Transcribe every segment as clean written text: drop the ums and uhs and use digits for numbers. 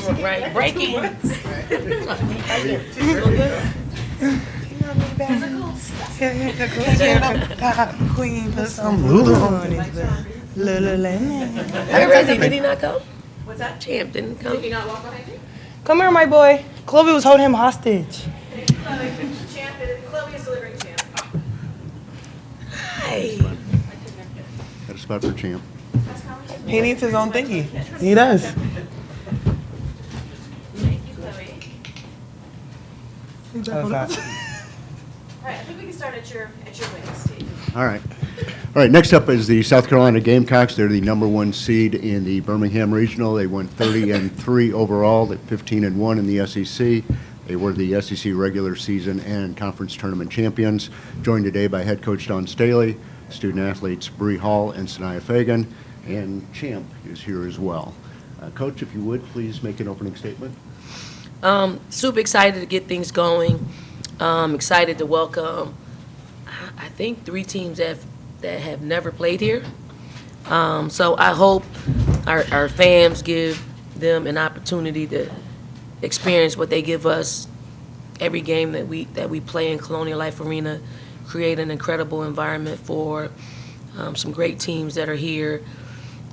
Right, breaking. Queen, put some Lulu on it. Did he not come? What's that? Champ didn't come. Did he not walk behind you? Come here, my boy. Chloe was holding him hostage. Chloe is delivering Champ. Hey. Got a spot for Champ. He needs his own thingy. He does. Thank you, Chloe. All right, I think we can start at your wings, Steve. All right. All right, next up is the South Carolina Gamecocks. They're the #1 seed in the Birmingham Regional. They went 30-3 overall. They're 15-1 in the SEC. They were the SEC regular season and conference tournament champions. Joined today by head coach Don Staley, student athletes Bree Hall and Sanaya Fagan, and Champ is here as well. Coach, if you would, please make an opening statement. Super excited to get things going. Excited to welcome, I think, 3 teams that have never played here. So I hope our fans give them an opportunity to experience what they give us every game that we play in Colonial Life Arena, create an incredible environment for some great teams that are here,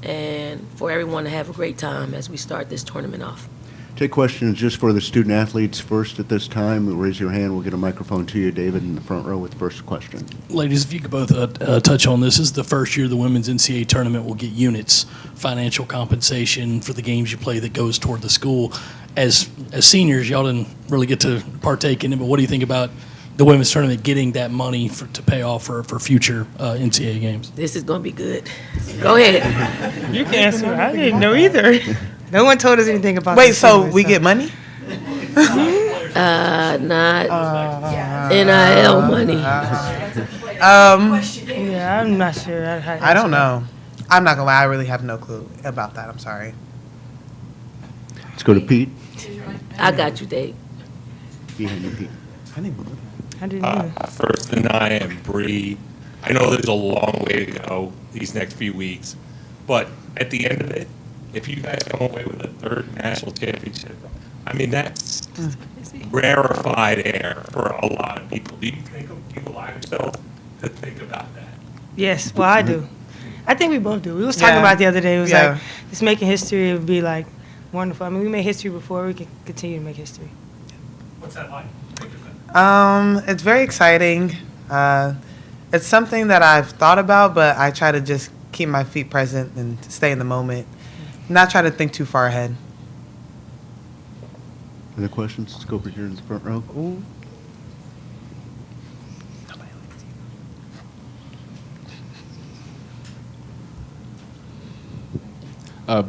and for everyone to have a great time as we start this tournament off. Take questions just for the student athletes first at this time. Raise your hand. We'll get a microphone to you. David in the front row with the first question. Ladies, if you could both touch on this. This is the first year the women's NCAA tournament will get units, financial compensation for the games you play that goes toward the school. As seniors, y'all didn't really get to partake in it, but what do you think about the women's tournament getting that money to pay off for future NCAA games? This is going to be good. Go ahead. You can answer. I didn't know either. No one told us anything about Wait, this so anyway, we get money? Not NIL money. Yeah, I'm not sure. I don't know. I'm not gonna lie, I really have no clue about that. I'm sorry. Let's go to Pete. I got you, Dave. Behind you, Pete. I didn't either. First, Anaya and Bree. I know there's a long way to go these next few weeks, but at the end of it, if you guys come away with a 3rd national championship, I mean, that's rarefied air for a lot of people. Do you allow yourself to think about that? Yes, well, I do. I think we both do. We was talking about it the other day. It was like, just making history, it would be like wonderful. I mean, we made history before, we can continue to make history. What's that like? It's very exciting. It's something that I've thought about, but I try to just keep my feet present and stay in the moment. Not try to think too far ahead. Other questions? Let's go over here in the front row. Ooh.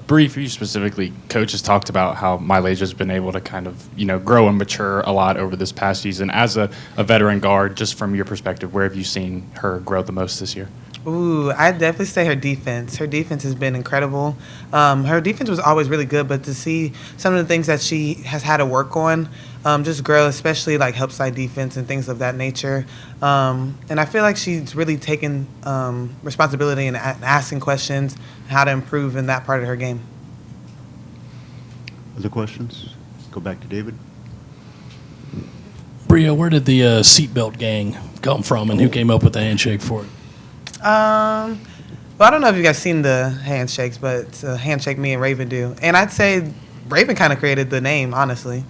Bree, for you specifically, Coach has talked about how Mylaja's been able to kind of, grow and mature a lot over this past season. As a veteran guard, just from your perspective, where have you seen her grow the most this year? Ooh, I'd definitely say her defense. Her defense has been incredible. Her defense was always really good, but to see some of the things that she has had to work on just grow, especially like help side defense and things of that nature. And I feel like she's really taken responsibility and asking questions, how to improve in that part of her game. Other questions? Go back to David. Bria, where did the seatbelt gang come from, and who came up with the handshake for it? Well, I don't know if you guys seen the handshakes, but it's a handshake me and Raven do. And I'd say Raven kind of created the name, honestly.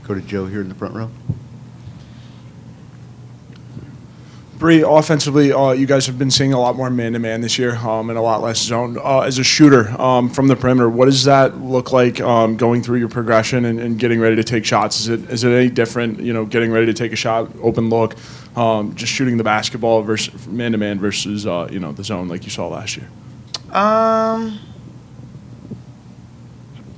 Go to Joe here in the front row. Bree, offensively, you guys have been seeing a lot more man-to-man this year and a lot less zone. As a shooter from the perimeter, what does that look like going through your progression and getting ready to take shots? Is it any different, getting ready to take a shot, open look, just shooting the basketball versus man-to-man versus, the zone like you saw last year?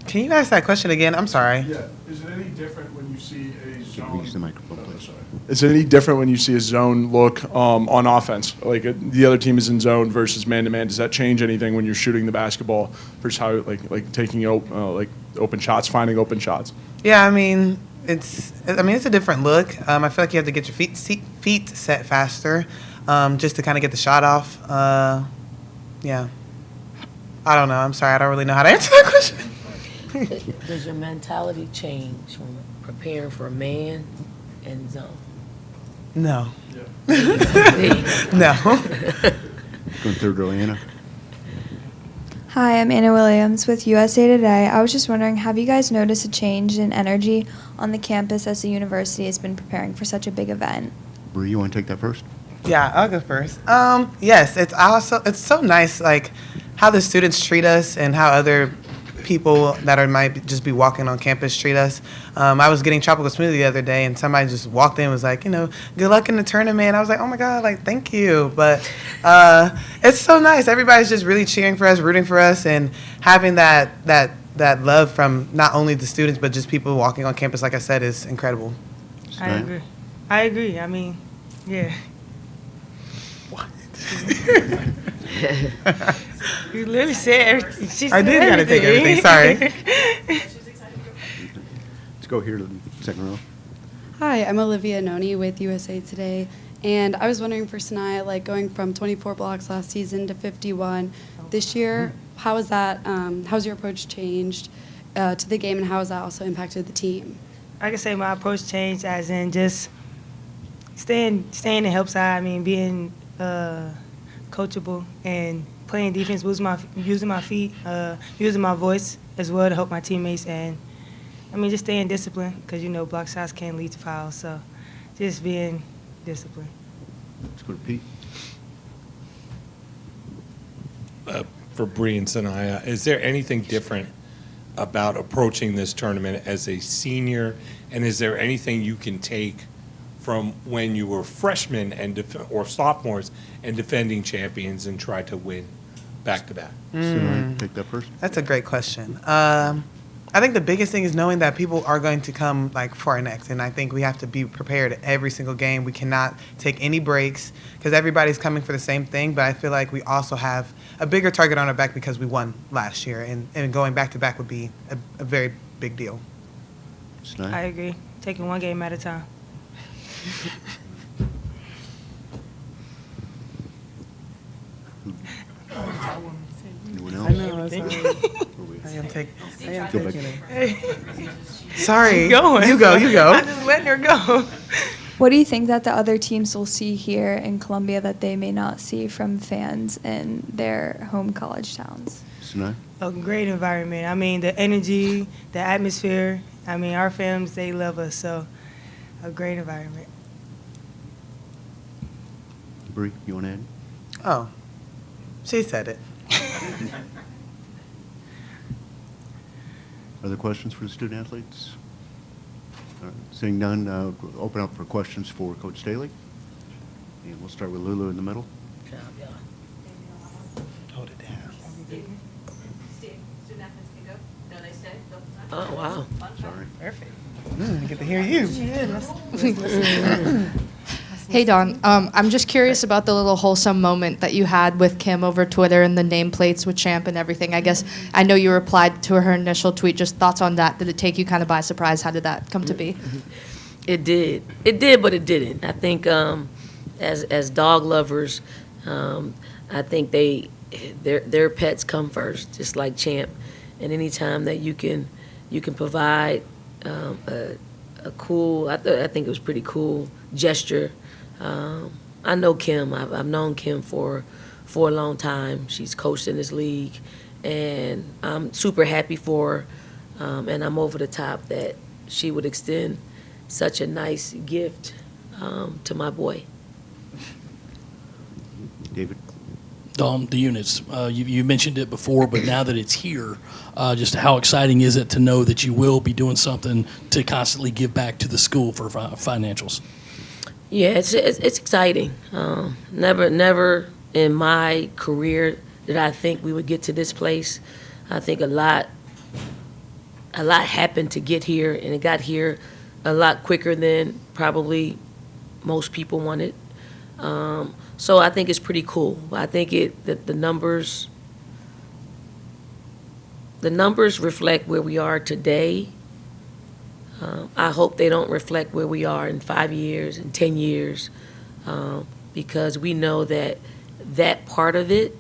Can you ask that question again? I'm sorry. Yeah. Is it any different when you see a zone? Use the microphone, please. Is it any different when you see a zone look on offense? Like the other team is in zone versus man-to-man. Does that change anything when you're shooting the basketball versus how like taking open shots, finding open shots? Yeah, I mean it's a different look. I feel like you have to get your feet set faster, just to kind of get the shot off. Yeah. I don't know. I'm sorry. I don't really know how to answer that question. Does your mentality change from preparing for a man and zone? No. There you go. No. Going third row, Anna. Hi, I'm Anna Williams with USA Today. I was just wondering, have you guys noticed a change in energy on the campus as the university has been preparing for such a big event? Bree, you want to take that first? Yeah, I'll go first. Yes, it's so nice, like how the students treat us and how other people that might just be walking on campus treat us. I was getting tropical smoothie the other day, and somebody just walked in and was like, good luck in the tournament. I was like, oh my God, like, thank you. But it's so nice. Everybody's just really cheering for us, rooting for us, and having that love from not only the students, but just people walking on campus, like I said, is incredible. I agree. I mean, yeah. You literally said everything. She I said did gotta take everything, sorry. Let's go here to the second row. Hi, I'm Olivia Noni with USA Today, and I was wondering for Sanaya, like going from 24 blocks last season to 51 this year, how has that? How's your approach changed to the game, and how has that also impacted the team? I can say my approach changed as in just staying in the help side. I mean, being coachable and playing defense, using my feet, using my voice as well to help my teammates, and I mean just staying disciplined because block shots can lead to fouls. So just being disciplined. Let's go to Pete. For Bree and Sanaya, is there anything different about approaching this tournament as a senior, and is there anything you can take from when you were freshmen or sophomores and defending champions and try to win back-to-back? Take that first. That's a great question. I think the biggest thing is knowing that people are going to come for our next, and I think we have to be prepared every single game. We cannot take any breaks because everybody's coming for the same thing, but I feel like we also have a bigger target on our back because we won last year, and going back-to-back would be a very big deal. I agree. Taking one game at a time. Anyone else? I know. I am taking it. Sorry. Keep going. You go. I'm just letting her go. What do you think that the other teams will see here in Columbia that they may not see from fans in their home college towns? Sinai? A great environment. I mean, the energy, the atmosphere. I mean, our fans, they love us, so a great environment. Bree, you want to add? Oh, she said it. Other questions for the student athletes? All right, seeing none, open up for questions for Coach Staley. And we'll start with Lulu in the middle. Good job, y'all. Hold it down. Student athletes can go? No, they stay? Oh, wow. Sorry. Perfect. I get to hear you. Hey, Dawn. I'm just curious about the little wholesome moment that you had with Kim over Twitter and the nameplates with Champ and everything. I guess I know you replied to her initial tweet. Just thoughts on that. Did it take you kind of by surprise? How did that come to be? It did. It did, but it didn't. I think as dog lovers, I think their pets come first, just like Champ. And anytime that you can provide a cool, I think it was pretty cool gesture. I know Kim. I've known Kim for a long time. She's coached in this league, and I'm super happy for her. And I'm over the top that she would extend such a nice gift to my boy. David? The units, you mentioned it before, but now that it's here, just how exciting is it to know that you will be doing something to constantly give back to the school for financials? Yeah, it's exciting. Never in my career did I think we would get to this place. I think a lot happened to get here, and it got here a lot quicker than probably most people wanted. So I think it's pretty cool. I think the numbers reflect where we are today. I hope they don't reflect where we are in 5 years and 10 years, because we know that part of it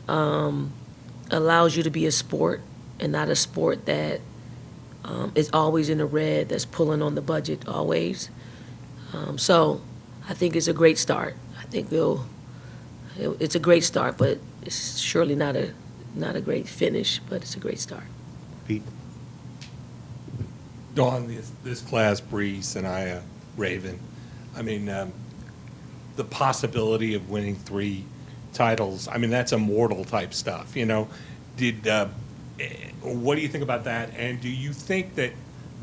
allows you to be a sport and not a sport that is always in the red, that's pulling on the budget always. So I think it's a great start. I think it's a great start, but it's surely not a great finish, but it's a great start. Pete? Dawn, this class, Bree, Sanaya, Raven, I mean, the possibility of winning 3 titles, I mean, that's immortal type stuff, you know? What do you think about that? And do you think that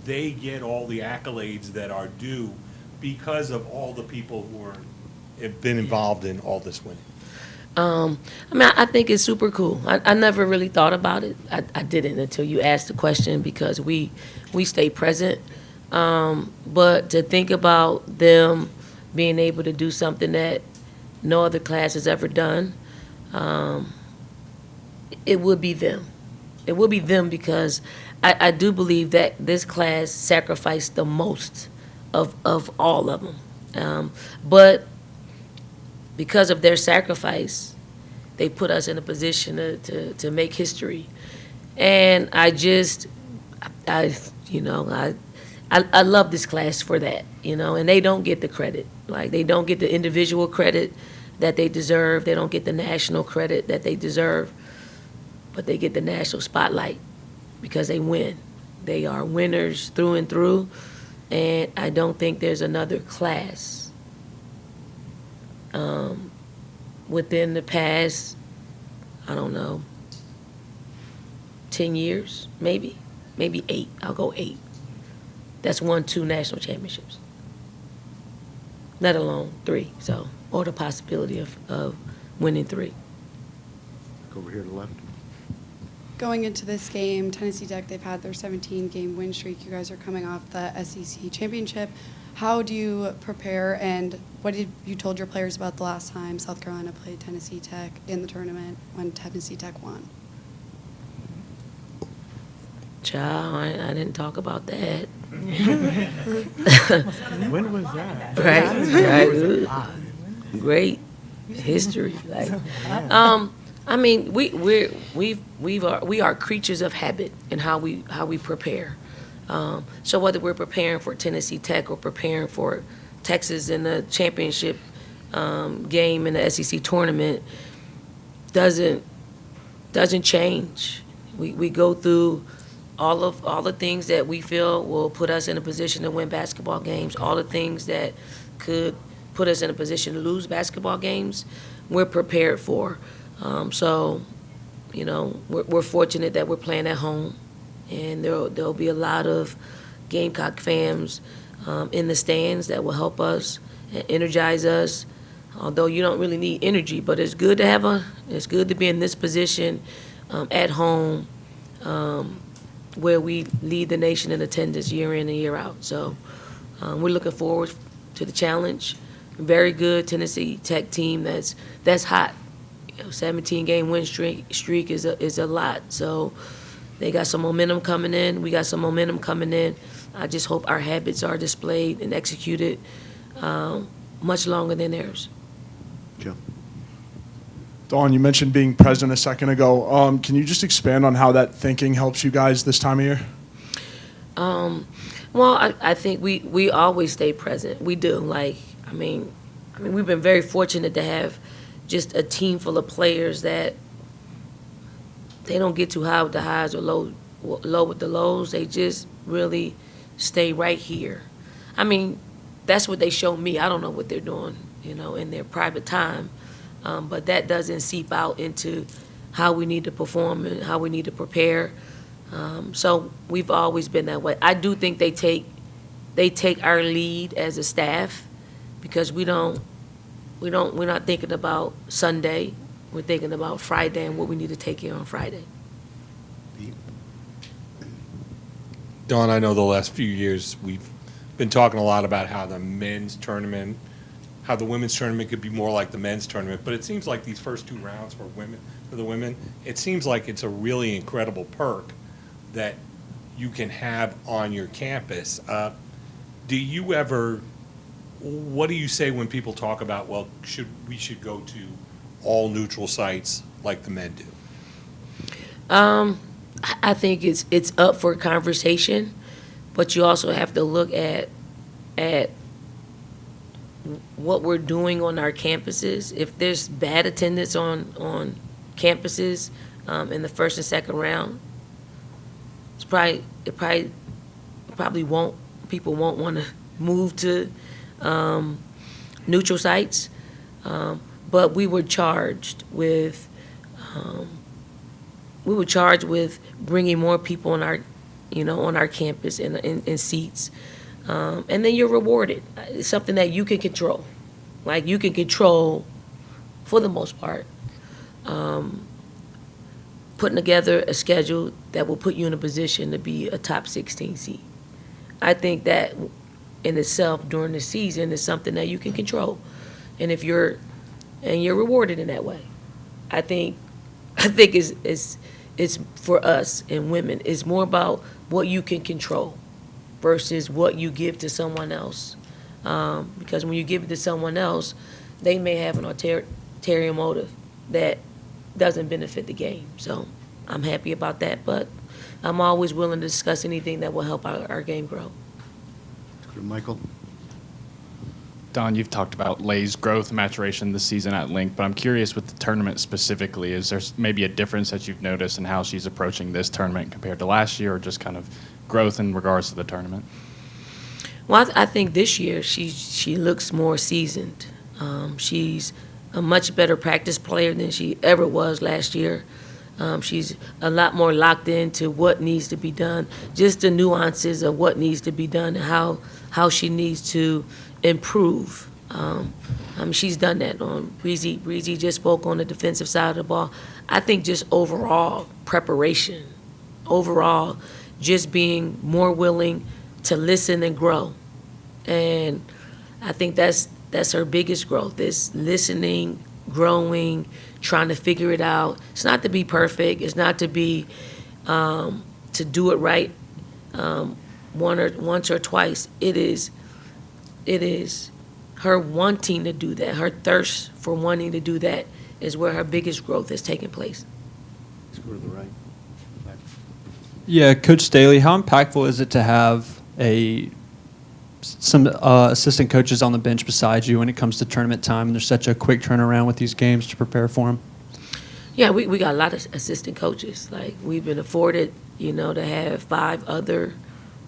they get all the accolades that are due because of all the people who have been involved in all this winning? I mean, I think it's super cool. I never really thought about it. I didn't until you asked the question, because we stay present. But to think about them being able to do something that no other class has ever done, it would be them. It would be them, because I do believe that this class sacrificed the most of all of them. But because of their sacrifice, they put us in a position to make history. And I love this class for that, you know, and they don't get the credit. Like, they don't get the individual credit that they deserve. They don't get the national credit that they deserve, but they get the national spotlight because they win. They are winners through and through, and I don't think there's another class within the past, I don't know, 10 years, maybe 8. I'll go 8. That's won 2 national championships, let alone 3. So, or the possibility of winning 3. Go over here to the left. Going into this game, Tennessee Tech, they've had their 17-game win streak. You guys are coming off the SEC championship. How do you prepare, and what did you told your players about the last time South Carolina played Tennessee Tech in the tournament when Tennessee Tech won? Child, I didn't talk about that. When was that? Right. Great history. Like, I mean, we are creatures of habit in how we prepare. So whether we're preparing for Tennessee Tech or preparing for Texas in the championship game in the SEC tournament, doesn't change. We go through all the things that we feel will put us in a position to win basketball games, all the things that could put us in a position to lose basketball games, we're prepared for. So, you know, we're fortunate that we're playing at home, and there'll be a lot of Gamecock fans in the stands that will help us and energize us. Although you don't really need energy, but it's good to be in this position at home, where we lead the nation in attendance year in and year out. So we're looking forward to the challenge. Very good Tennessee Tech team that's hot. 17-game win streak is a lot. So they got some momentum coming in. We got some momentum coming in. I just hope our habits are displayed and executed much longer than theirs. Joe. Dawn, you mentioned being present a second ago. Can you just expand on how that thinking helps you guys this time of year? Well, I think we always stay present. We do. Like, I mean, we've been very fortunate to have just a team full of players that they don't get too high with the highs or low with the lows. They just really stay right here. I mean, that's what they show me. I don't know what they're doing, you know, in their private time. But that doesn't seep out into how we need to perform and how we need to prepare. So we've always been that way. I do think they take our lead as a staff, because we're not thinking about Sunday. We're thinking about Friday and what we need to take care on Friday. Dawn, I know the last few years we've been talking a lot about how the women's tournament could be more like the men's tournament, but it seems like these first 2 rounds for the women, it seems like it's a really incredible perk that you can have on your campus. What do you say when people talk about, well, we should go to all neutral sites like the men do? I think it's up for conversation, but you also have to look at what we're doing on our campuses. If there's bad attendance on campuses in the first and second round, it probably won't, people won't want to move to neutral sites. But we were charged with bringing more people on our campus in seats. And then you're rewarded. It's something that you can control. Like, you can control, for the most part, putting together a schedule that will put you in a position to be a top 16 seed. I think that in itself during the season is something that you can control. And you're rewarded in that way. I think it's for us and women, it's more about what you can control versus what you give to someone else. Because when you give it to someone else, they may have an ulterior motive that doesn't benefit the game. So I'm happy about that, but I'm always willing to discuss anything that will help our game grow. Michael? Don, you've talked about Lay's growth and maturation this season at length, but I'm curious with the tournament specifically, is there maybe a difference that you've noticed in how she's approaching this tournament compared to last year, or just kind of growth in regards to the tournament? Well, I think this year she looks more seasoned. She's a much better practice player than she ever was last year. She's a lot more locked into what needs to be done, just the nuances of what needs to be done and how she needs to improve. She's done that. Breezy just spoke on the defensive side of the ball. I think just overall preparation, overall just being more willing to listen and grow. And I think that's her biggest growth, is listening, growing, trying to figure it out. It's not to be perfect. It's not to be to do it right once or twice. It is her wanting to do that. Her thirst for wanting to do that is where her biggest growth is taking place. Let's go to the right. Back. Yeah, Coach Staley, how impactful is it to have some assistant coaches on the bench beside you when it comes to tournament time, and there's such a quick turnaround with these games to prepare for them? Yeah, we got a lot of assistant coaches. Like, we've been afforded, to have 5 other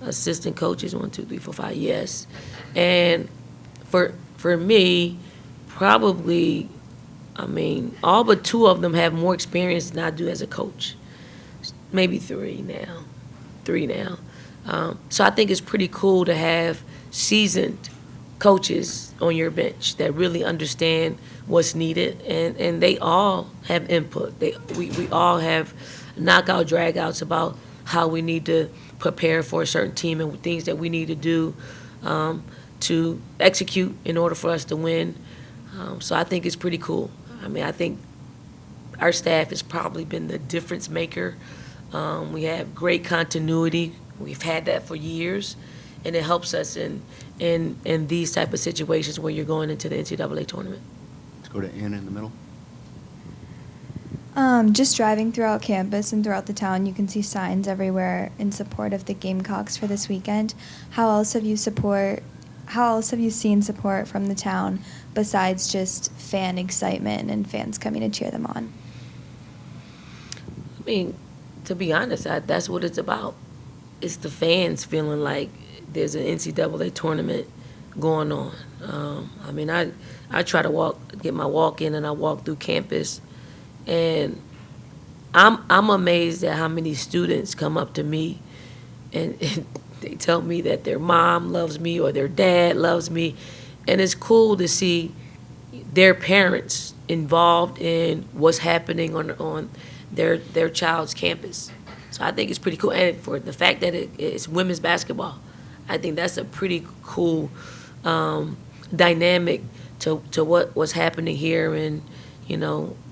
assistant coaches, 1, 2, 3, 4, 5, yes. And for me, probably, all but 2 of them have more experience than I do as a coach. Maybe 3 now. So I think it's pretty cool to have seasoned coaches on your bench that really understand what's needed, and they all have input. We all have knockout dragouts about how we need to prepare for a certain team and things that we need to do to execute in order for us to win. So I think it's pretty cool. I think our staff has probably been the difference maker. We have great continuity. We've had that for years, and it helps us in these type of situations where you're going into the NCAA tournament. Let's go to Anna in the middle. Just driving throughout campus and throughout the town, you can see signs everywhere in support of the Gamecocks for this weekend. How else have you seen support from the town besides just fan excitement and fans coming to cheer them on? To be honest, that's what it's about. It's the fans feeling like there's an NCAA tournament going on. I try to get my walk in, and I walk through campus, and I'm amazed at how many students come up to me and they tell me that their mom loves me or their dad loves me, and it's cool to see their parents involved in what's happening on their child's campus. So I think it's pretty cool, and for the fact that it's women's basketball, I think that's a pretty cool dynamic to what was happening here and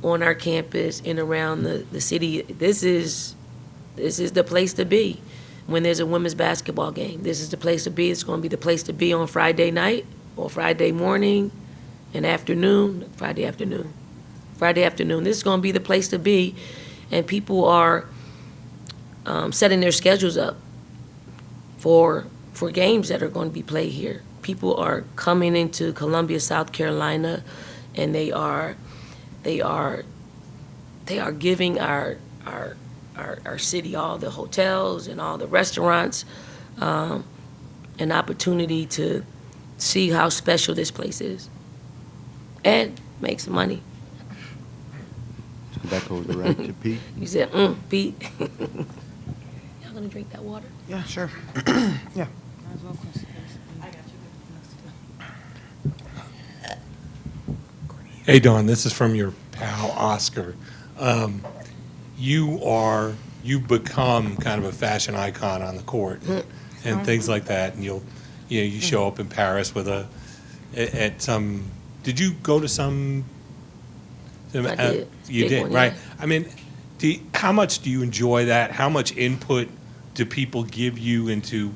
on our campus and around the city. This is the place to be when there's a women's basketball game. This is the place to be. It's going to be the place to be on Friday night or Friday morning and afternoon, Friday afternoon. This is going to be the place to be, and people are setting their schedules up for games that are going to be played here. People are coming into Columbia, South Carolina, and they are giving our city, all the hotels and all the restaurants, an opportunity to see how special this place is and make some money. Let's go back over the right to Pete. You said, Pete. Y'all gonna drink that water? Yeah, sure. Yeah. Hey, Dawn, this is from your pal, Oscar. You've become kind of a fashion icon on the court and things like that, and you show up in Paris with at some, did you go to some? I did. You Big did, one, right? yeah. I mean, how much do you enjoy that? How much input do people give you into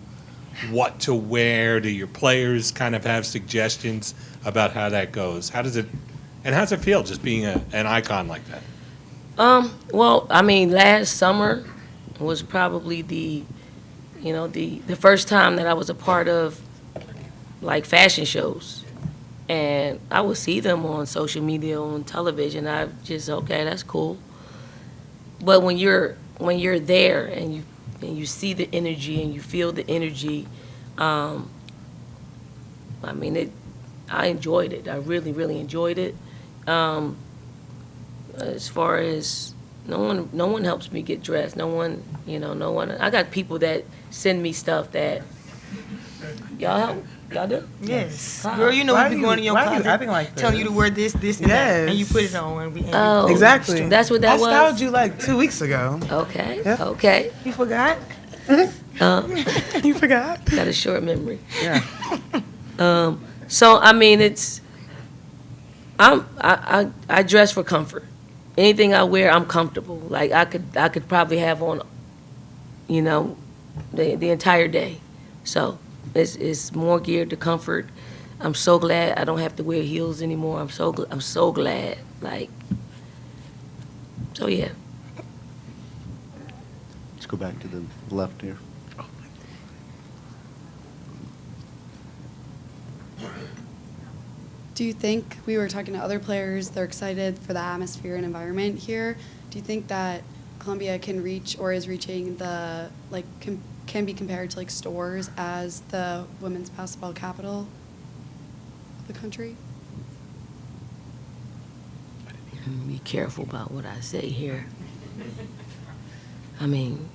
what to wear? Do your players kind of have suggestions about how that goes? How does it feel just being an icon like that? Well, I mean, last summer was probably the first time that I was a part of like fashion shows, and I would see them on social media, on television. I just, okay, that's cool. But when you're there and you see the energy and you feel the energy, I mean, I enjoyed it. I really, really enjoyed it. As far as no one helps me get dressed. No one. I got people that send me stuff that y'all help. Y'all do? Yes. How? Girl, you know Why we be you- going to your why you closet acting like telling you this? to wear this, and that, and you Yes. put it on and we Oh, Exactly. That's what that I was? styled you like 2 weeks ago. Okay. Yeah. Okay. You forgot? You forgot? Got a short memory. Yeah. So I mean, I dress for comfort. Anything I wear, I'm comfortable. Like I could probably have on, the entire day. So it's more geared to comfort. I'm so glad I don't have to wear heels anymore. I'm so glad. Like, so yeah. Let's go back to the left here. Do you think, we were talking to other players, they're excited for the atmosphere and environment here. Do you think that Columbia can reach or is reaching the, like, can be compared to, like, stores as the women's basketball capital of the country? Be careful about what I say here. I mean,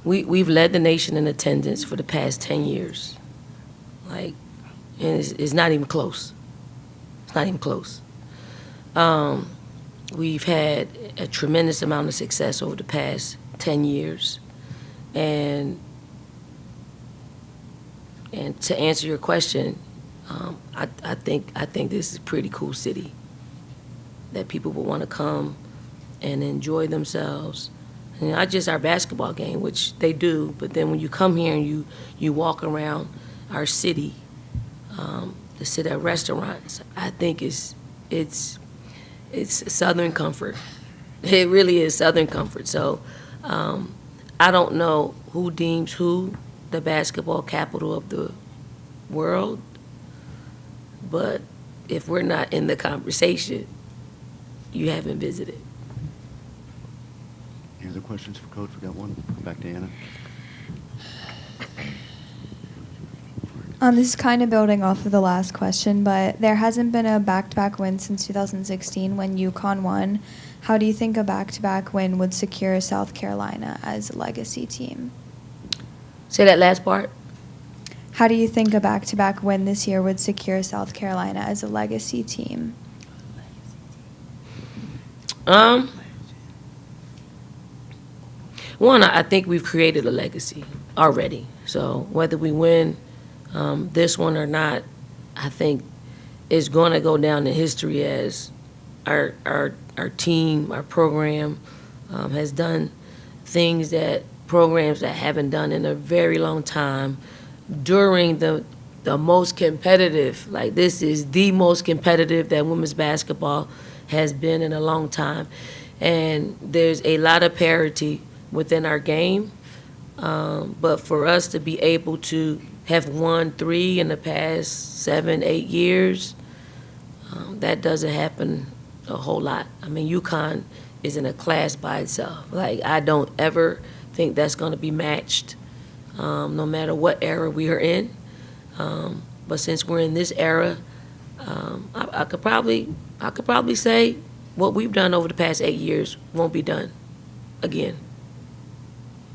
we've led the nation in attendance for the past 10 years. Like, and it's not even close. It's not even close. We've had a tremendous amount of success over the past 10 years. And to answer your question, I think this is a pretty cool city that people will want to come and enjoy themselves. And not just our basketball game, which they do, but then when you come here and you walk around our city, to sit at restaurants, I think it's Southern comfort. It really is Southern comfort. So I don't know who deems who the basketball capital of the world, but if we're not in the conversation, you haven't visited. Any other questions for Coach? We got one. Back to Anna. This is kind of building off of the last question, but there hasn't been a back-to-back win since 2016 when UConn won. How do you think a back-to-back win would secure South Carolina as a legacy team? Say that last part. How do you think a back-to-back win this year would secure South Carolina as a legacy team? One, I think we've created a legacy already. So whether we win this one or not, I think is going to go down in history as our team, our program has done things that programs that haven't done in a very long time during the most competitive, like this is the most competitive that women's basketball has been in a long time. And there's a lot of parity within our game. But for us to be able to have won 3 in the past 7, 8 years, that doesn't happen a whole lot. I mean, UConn is in a class by itself. Like, I don't ever think that's going to be matched, no matter what era we are in. But since we're in this era, I could probably say what we've done over the past 8 years won't be done again.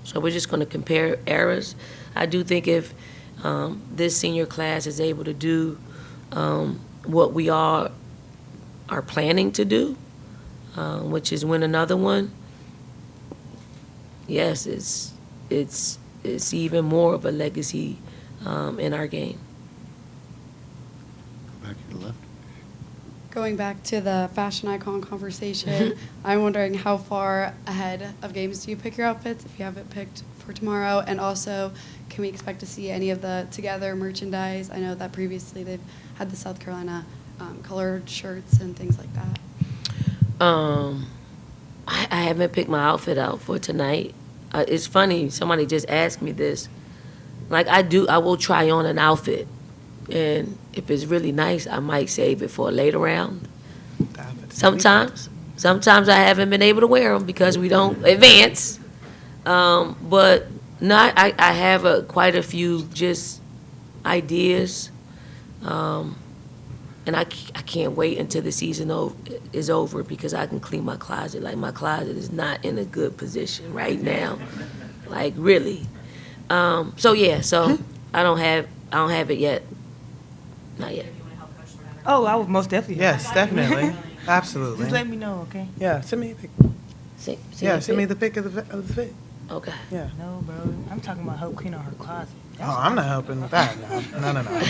So we're just going to compare eras. I do think if this senior class is able to do what we all are planning to do, which is win another one, yes, it's even more of a legacy in our game. Back to the left. Going back to the fashion icon conversation, I'm wondering how far ahead of games do you pick your outfits if you have it picked for tomorrow? And also, can we expect to see any of the Together merchandise? I know that previously they've had the South Carolina colored shirts and things like that. I haven't picked my outfit out for tonight. It's funny, somebody just asked me this. Like, I will try on an outfit. And if it's really nice, I might save it for a later round. Sometimes I haven't been able to wear them because we don't advance. But not. I have quite a few just ideas, and I can't wait until the season is over because I can clean my closet. Like, my closet is not in a good position right now, like, really. So I don't have it yet. Not yet. Oh, I would most definitely. Yes, definitely. Absolutely. Just let me know, okay? Yeah, send me a pic. Send me the pic of the fit. Okay. Yeah. No, bro. I'm talking about help clean out her closet. Oh, I'm not helping with that. No.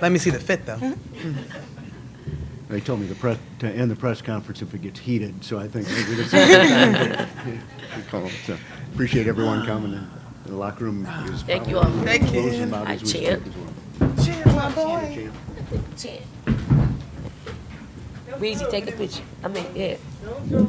Let me see the fit, though. They told me to end the press conference if it gets heated, so I think maybe that's good call. So appreciate everyone coming in. The locker room is Thank you probably all. Thank you. closing about as we speak Champ. as well. Cheers, my boy. Weezy, take a picture. I mean, yeah.